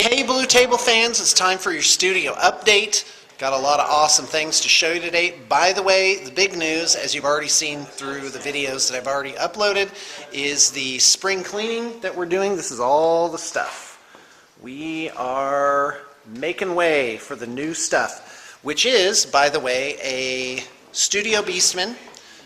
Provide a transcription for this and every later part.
Hey Blue Table fans, it's time for your studio update. Got a lot of awesome things to show you today. By the way, the big news, as you've already seen through the videos that I've already uploaded, is the spring cleaning that we're doing. This is all the stuff. We are making way for the new stuff, which is, by the way, a Studio Beastman,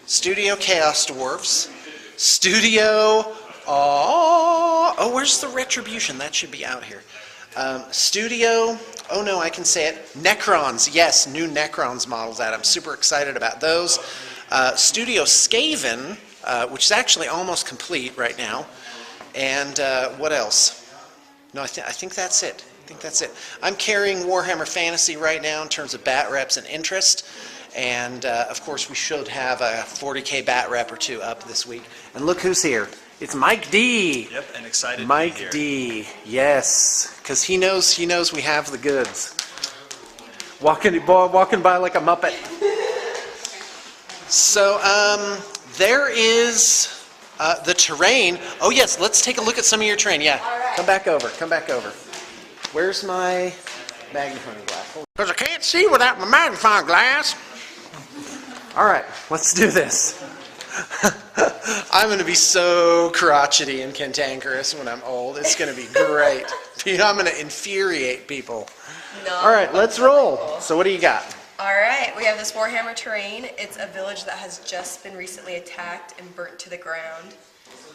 Studio Chaos Dwarfs, Studio... Oh, where's the Retribution? That should be out here. Studio, oh no, I can say it, Necrons. Yes, new Necrons models out. I'm super excited about those. Studio Skaven, which is actually almost complete right now. And what else? No, I think that's it. I'm carrying Warhammer Fantasy right now in terms of bat reps and interest. And of course, we should have a 40K bat rep or two up this week. And look who's here. It's Mike D. Yep, and excited Mike to be here. D. Yes, because he knows we have the goods. Walking by like a Muppet. So there is the terrain. Oh yes, let's take a look at some of your terrain. Yeah, right. Come back over. Where's my magnifying glass? Because I can't see without my magnifying glass. All right, let's do this. I'm going to be so crotchety and cantankerous when I'm old. It's going to be great. I'm going to infuriate people. No. All right, let's roll. So what do you got? All right, we have this Warhammer terrain. It's a village that has just been recently attacked and burnt to the ground.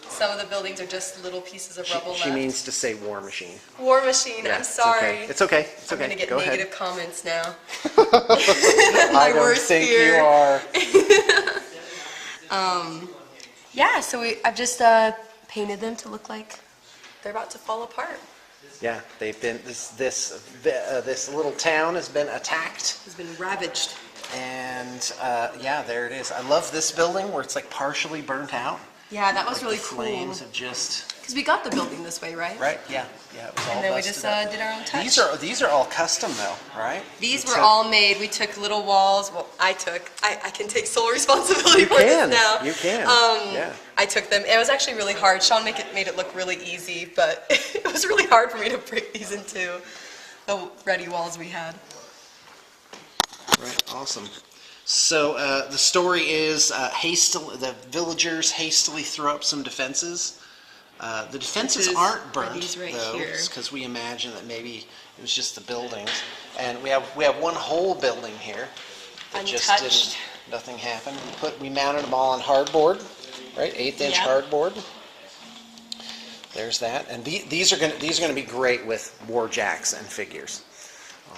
Some of the buildings are just little pieces of rubble left. She means to say War Machine. War Machine, yeah, I'm sorry. It's okay. I'm going to get negative comments now. I don't think you are. Yeah, so I've just painted them to look like they're about to fall apart. Yeah, they've been this little town has been attacked. It's been ravaged. And yeah, there it is. I love this building where it's like partially burnt out. Yeah, that was like really the cool. Flames have just. Because we got the building this way, right? Right. Yeah. It was all and then we busted just up. did our own touch. These are all custom though, right? These were all made. We took little walls. Well, I can take sole responsibility for this now. You can. Yeah. I took them. It was actually really hard. Sean made it look really easy, but it was really hard for me to break these into the ready walls we had. Right. Awesome. So the story is the villagers hastily throw up some defenses. The defenses aren't burnt right though, here. because we imagine that maybe it was just the buildings. And we have one whole building here that just didn't. Nothing happened. We mounted them all on hardboard, right? 1/8" hardboard. There's that. And these are gonna be great with war jacks and figures.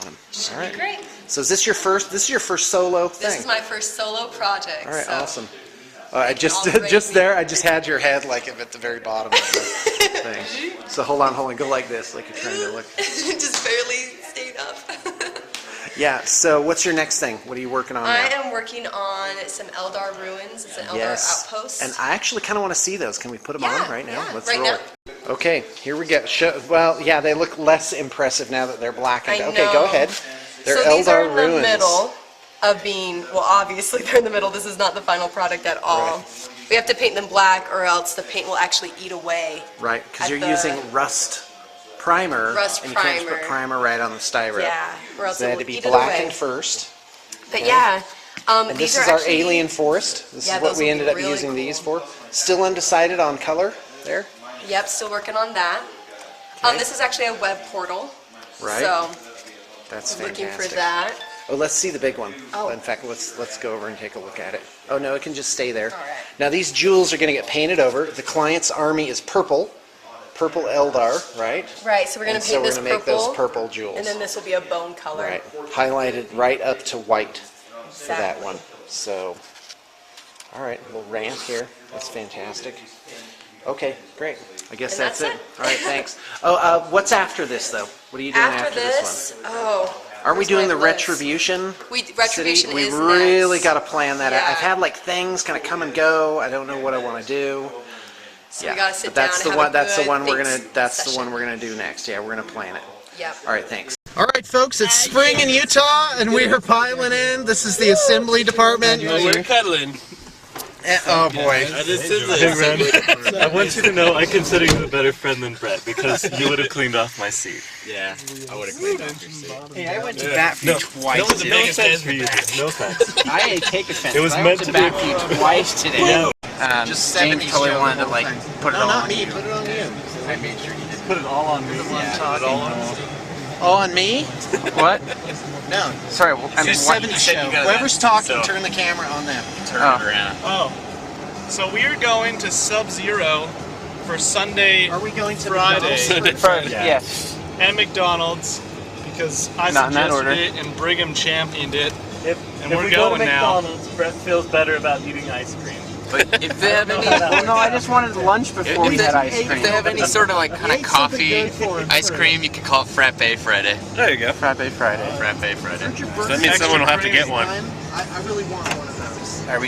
All right. Great. So is this your first? This is your first solo thing? This is my first solo project. All right, so awesome. I just there. I just had your head like at the very bottom of the thing. So hold on, go like this, like you're trying to look. Just barely stayed up. Yeah. So what's your next thing? What are you working on now? I am working on some Eldar ruins. It's an Eldar outpost. And I actually kind of want to see those. Can we put them on right now? Yeah, Let's right roll. now. Okay, here we go. Well, yeah, they look less impressive now that they're blackened. I Okay, know. go ahead. They're so these Eldar are in ruins. the middle of being, well, obviously they're in the middle. This is not the final product at all. Right. We have to paint them black or else the paint will actually eat away. Right, because you're using rust primer. And you can't just put primer right on the styro. Yeah, or else so they had to be eat it blackened away. First. But yeah. And this is our alien forest. This is what we ended up really using these for. Still undecided on color there? Yep, still working on that. Okay. This is actually a web portal. Right. So that's fantastic. Looking for that. Oh, let's see the big one. Oh. In fact, let's go over and take a look at it. Oh no, it can just stay there. All right. Now these jewels are going to get painted over. The client's army is purple Eldar, right? Right. So we're going to paint this purple. So we're going to make those purple jewels. And then this will be a bone color. Right. Highlighted right up to white for that one. So, all right, a little ramp here. That's fantastic. Okay, great. I guess that's it. All right, thanks. Oh, what's after this though? What are you doing after this one? Oh. Aren't we doing the Retribution? Retribution We is really next. got to plan that out. Yeah. I've had like things kind of come and go. I don't know what I want to do. So we gotta sit but that's down the and one. have a That's the one good we're gonna. think That's the session. one we're gonna do next. Yeah, we're gonna plan it. Yep. All right, thanks. All right, folks, it's spring in Utah, and we are piling in. This is the assembly department. We're cuddling. Oh boy. I want you to know I consider you a better friend than Brett because you would have cleaned off my seat. Yeah, I would have cleaned off your seat. Hey, I went to bat for you twice. No offense for you. No offense. I take offense. It was I meant went to to bat be. for you twice today. Yeah. Just James 70s totally joke wanted the to whole like thing. put it No, all not on me. you. Put it on you. I made sure you did. Put it all on me. Yeah. Oh, on me? What? No. Sorry, I mean, It's what? 70s said show. you got Whoever's that, talking, so- turn the camera on them. Turn Oh. it around. Oh, so we are going to Sub-Zero for Sunday Are we going to Friday. McDonald's? First, Yeah. yes. and McDonald's because I Not in that order. suggested it and Brigham championed it. If we're we go to going now. McDonald's, Brett feels better about eating ice cream. But if they have any, Well, no, I just wanted lunch before we had ice cream. if they have any sort of like kind of coffee ice cream, you can call it Frappe Friday. There you go. Frappe Friday. Frappe Friday. That means someone will have to get one. I really want one of those. Are we?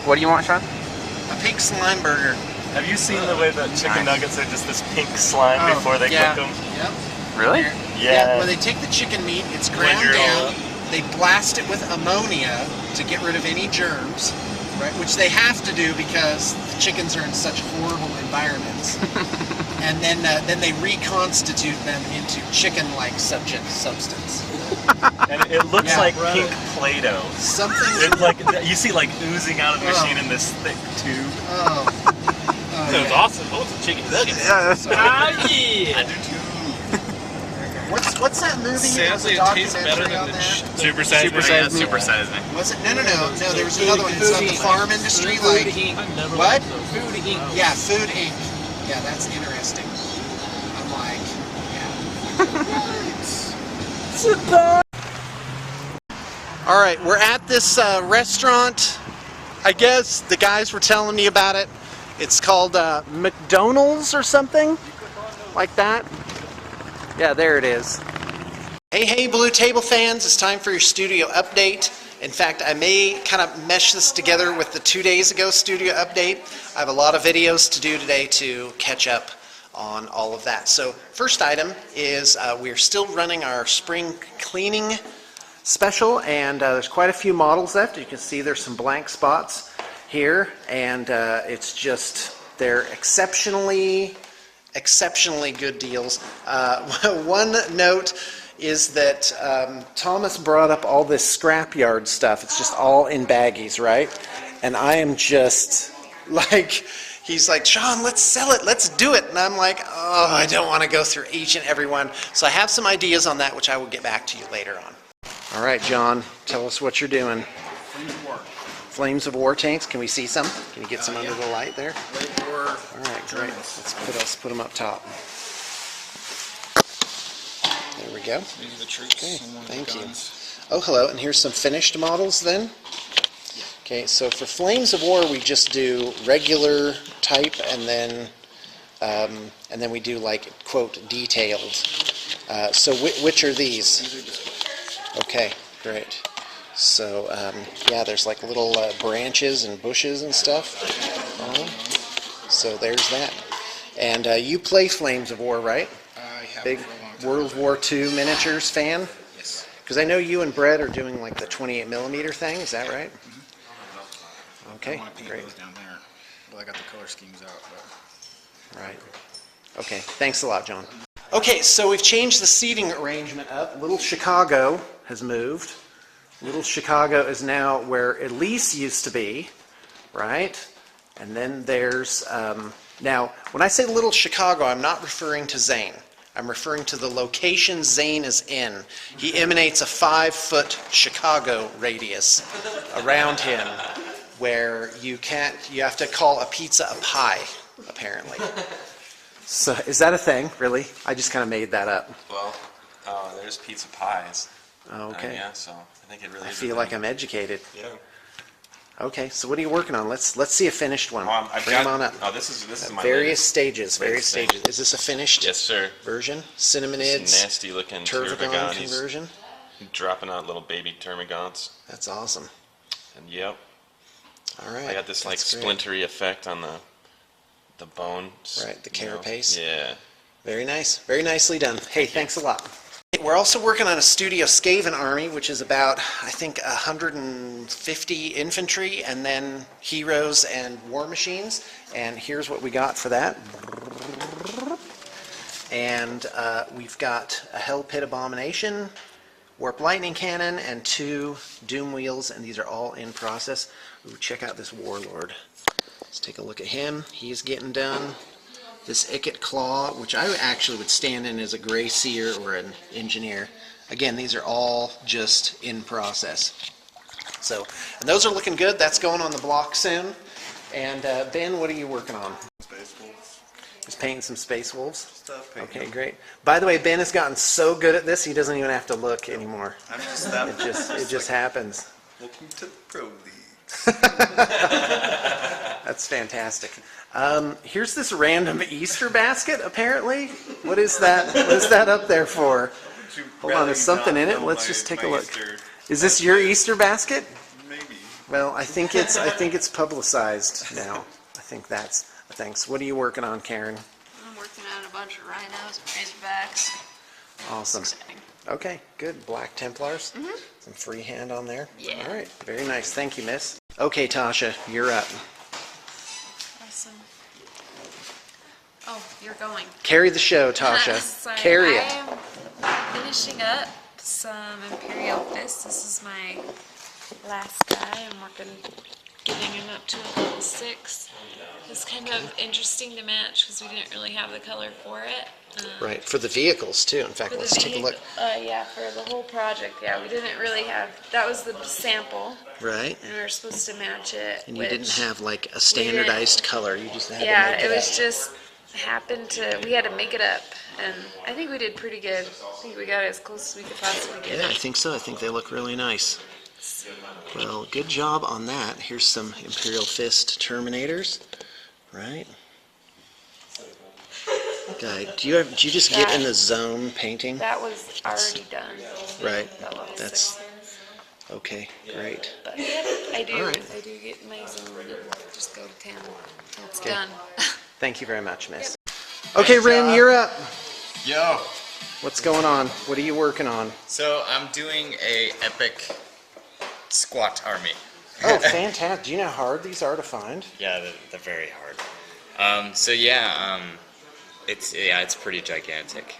What do you want, Sean? A pink slime burger. Have you seen the way that chicken nuggets are just this pink slime before they yeah. cook them? Yep. Really? Yeah, where they take the chicken meat, it's ground Blend it all down, they blast it with ammonia to get rid of any germs, right? Which they have to do because the chickens are in such horrible environments. And then they reconstitute them into chicken-like substance. And it looks Yeah, like right. pink Play-Doh. Something. It's like you see like oozing out of the machine in this thick tube. Oh. That was awesome. Those are chicken nuggets. Yeah. Ah, yeah. I do too. What's that movie? Sadly, it tastes better than the Super size. Super size me. Was it? No. There was another one. It's on the farm industry, like what? Food Inc. Yeah, Food Inc. Yeah, that's interesting. I'm like, yeah. All right, we're at this restaurant. I guess the guys were telling me about it. It's called McDonald's or something like that. Yeah, there it is. Hey, Blue Table fans, it's time for your studio update. In fact, I may kind of mesh this together with the 2 days ago studio update. I have a lot of videos to do today to catch up on all of that. So first item is we're still running our spring cleaning special, and there's quite a few models left. You can see there's some blank spots here, and it's just, they're exceptionally good deals. One note is that Thomas brought up all this scrapyard stuff. It's just all in baggies, right? And I am just like, he's like, Sean, let's sell it, let's do it. And I'm like, oh, I don't want to go through each and every one. So I have some ideas on that, which I will get back to you later on. All right, John, tell us what you're doing. Flames of War tanks. Can we see some? Can you get some under the light there? All right, great. Let's put them up top. There we go. These are the troops. Okay, thank you. Oh, hello. And here's some finished models then. Okay, so for Flames of War, we just do regular type, and then we do like quote detailed. So which are these? These are just Okay, great. So, yeah, there's like little branches and bushes and stuff on them. So there's that. And you play Flames of War, right? I have Big for a long time. World War II miniatures fan? Yes. Because I know you and Brett are doing like the 28mm thing, is that right? I Okay, want to paint great. those down there. Well, I got the color schemes out, but Right. Okay, thanks a lot, John. Okay, so we've changed the seating arrangement up. Little Chicago has moved. Little Chicago is now where Elise used to be, right? And then there's, now, when I say Little Chicago, I'm not referring to Zane. I'm referring to the location Zane is in. He emanates a 5-foot Chicago radius around him where you have to call a pizza a pie, apparently. So, is that a thing, really? I just kind of made that up. Well, there's pizza pies. Okay. Yeah, so I think it really I is. feel like I'm educated. Yeah. Okay, so what are you working on? Let's see a finished one. I've Bring got. them on up. Oh, this is my Various latest. stages. Various latest stages. Is this a finished Yes, sir. version? It's a Cinnamonids, nasty looking Turvagon Turvagon. He's conversion. dropping out little baby termagants, That's awesome. and yep, All right. I got this like that's great. splintery effect on the bone. Right, the you know. carapace. Yeah. Very nice. Very nicely done. Hey, thanks a lot. we're also working on a Studio Skaven army, which is about, I think, 150 infantry, and then heroes and war machines. And here's what we got for that. And we've got a Hell Pit Abomination, Warp Lightning Cannon, and 2 Doom Wheels, and these are all in process. Ooh, check out this Warlord. Let's take a look at him. He's getting done. This Icket Claw, which I actually would stand in as a Grey Seer or an Engineer. Again, these are all just in process. So, and those are looking good. That's going on the block soon. And Ben, what are you working on? Space Wolves. He's painting some Space Wolves. Stuff painting. Okay, great. By the way, Ben has gotten so good at this, he doesn't even have to look anymore. I'm just that. It just happens. Welcome to the Pro Leagues. That's fantastic. Here's this random Easter basket, apparently. What is that? What is that up there for? Hold on, is something in it? Let's just take a look. Is this your Easter basket? Maybe. Well, I think it's publicized now. I think that's thanks. What are you working on, Karen? I'm working on a bunch of rhinos and razorbacks. Awesome. Exciting. Okay, good. Black Templars. Some freehand on there. Yeah. All right, very nice. Thank you, miss. Okay, Tasha, you're up. Awesome. Oh, you're going. Carry the show, Tasha. So Carry it. I am finishing up some Imperial Fists. This is my last guy. I'm working, getting him up to a level 6. It's kind of interesting to match because we didn't really have the color for it. Right, for the vehicles too. In fact, For the let's take a look. yeah, for the whole project, yeah, we didn't really have, that was the sample, Right, and we were supposed to match it, and you which, didn't have like a standardized color. You just had yeah, to make it it was up. just happened to, we had to make it up, and I think we did pretty good. I think we got it as close as we could possibly get Yeah, I it. think so. I think they look really nice. Well, good job on that. Here's some Imperial Fist Terminators. Right. Guy, do you just get in the zone painting? That was already done. Right. That level That's 6 one. okay. Great. But I do, All right. I do get in my zone and just go to town till it's Okay. done. Thank you very much, miss. Okay, Ren, you're up. Yo, What's going on? What are you working on? so I'm doing a epic squat army. Oh, fantastic. Do you know how hard these are to find? Yeah, they're very hard. It's pretty gigantic.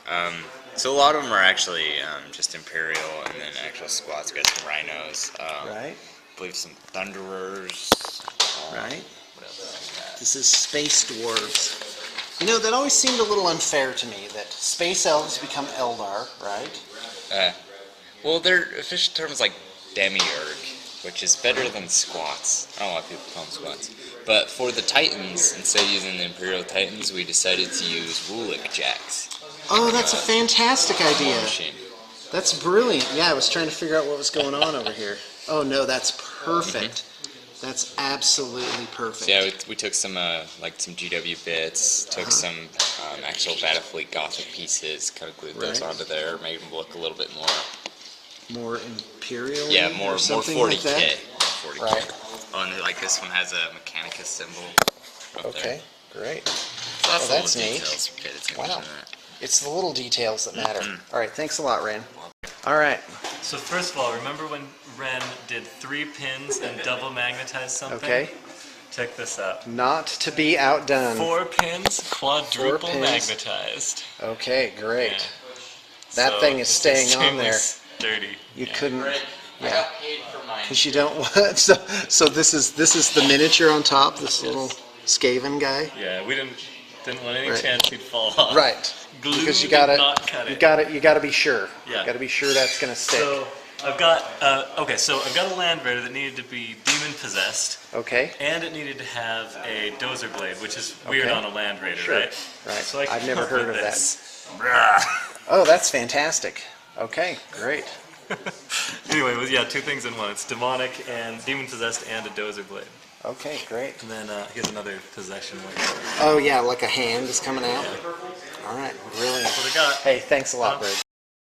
So a lot of them are actually just Imperial, and then actual squats. We got some rhinos. Right. I believe some Thunderers. Right. What else? This is Space Dwarves. You know, that always seemed a little unfair to me, that Space Elves become Eldar, right? Well, their official term is like Demiurge, which is better than squats. I don't know why people call them squats. But for the Titans, instead of using the Imperial Titans, we decided to use Woolwick Jacks. Oh, that's a fantastic War idea. machine. That's brilliant. Yeah, I was trying to figure out what was going on over here. Oh, no, that's perfect. That's absolutely perfect. So yeah, we took some some GW bits, took some actual Battlefleet Gothic pieces, kind of glued those Right. onto there, made them look a little bit more. More Imperial? Yeah, more or something 40k. like that? More 40k. Right. Oh, and like this one has a Mechanicus symbol. Up Okay, great. There. So that's, Well, that's the little neat. details. Paid attention Wow. to that. It's the little details that matter. All right, thanks a lot, Ren. All right, So first of all, remember when Ren did 3 pins and double magnetized something? okay. Check this out. Not to be outdone. 4 pins, quadruple 4 pins. magnetized. Okay, great. Yeah. That So thing is it's staying on extremely there. Sturdy. You Yeah. couldn't, I yeah. got paid for mine. Because you don't want, so this is the miniature on top, this little Skaven guy? Yeah, we didn't want any Right. chance he'd fall off. Right. Glue Because you did gotta, not cut you it. gotta be sure. Yeah. Gotta be sure that's gonna stick. So I've got I've got a Land Raider that needed to be demon possessed, Okay, and it needed to have a dozer blade, which is weird Okay. on a Land Raider, Sure. right? Right. So I I've came never up heard with of that. this. oh, that's fantastic. Okay, great. Anyway, it was 2 things in one. It's demonic and demon possessed and a dozer blade. Okay, great. And then here's another possession one. Oh yeah, like a hand is coming out? All right, brilliant. That's what I got. Hey, thanks a lot, Bird.